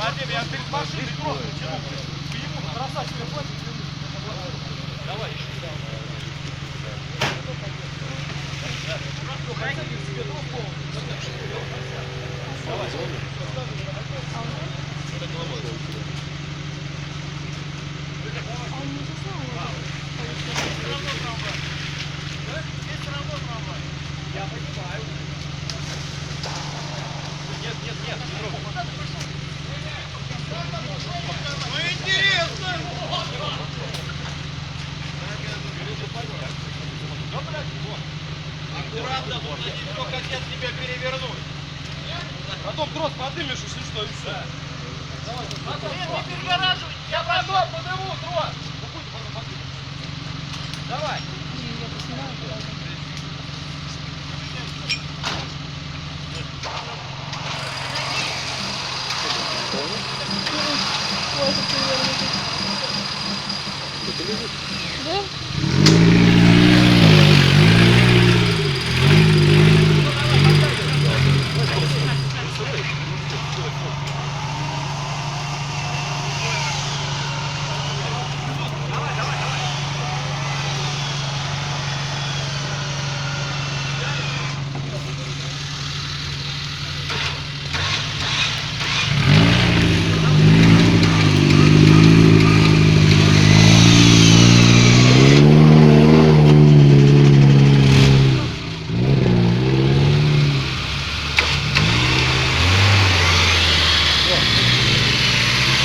Вадим, я перед машиной просто тяну. Ты ему бросать себе хватит. Давай. Я понимаю. Нет, не трогай. Ну интересно! Аккуратно, тут один кто хотят тебя перевернуть. Потом трос поднимешь, если что, и все. Давай, не перегораживай, я потом подниму трос. Давай. Да?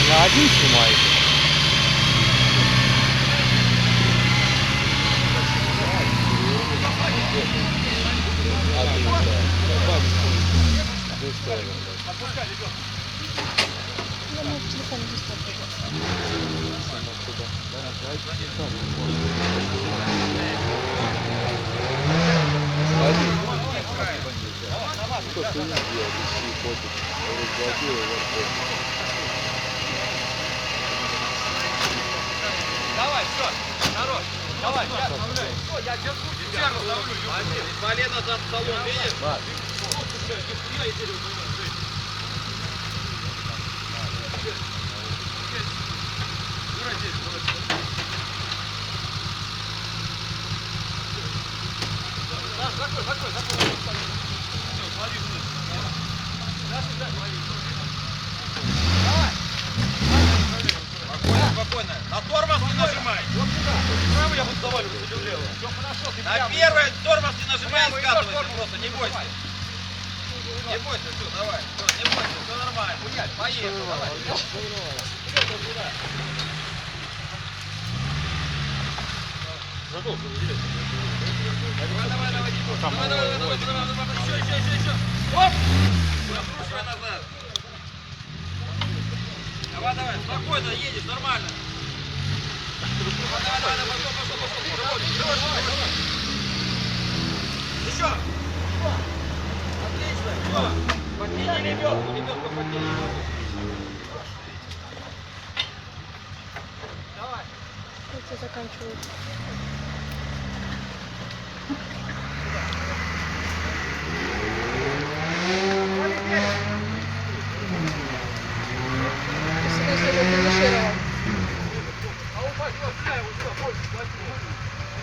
На один снимаете? Отпускай, ребят. Я могу телефон здесь Давай, все, хорош. Давай, я оставляю. Я держу тебя. Полено за столом, видишь? Закрой. Давай. Спокойно. На тормоз не нажимай. Право я буду заваливаться или влево. Все хорошо. На первый тормоз не нажимай, скатывайся просто, не бойся. Не бойся, все, давай. Все, не бойся, все нормально. Поехали, давай. Задолго выделять. Давай. Еще. Оп! Откручивай назад. Давай, спокойно едешь, нормально. Давай, пошел. Еще. Отлично, все. Подтяни лебедку подтяни. заканчивается.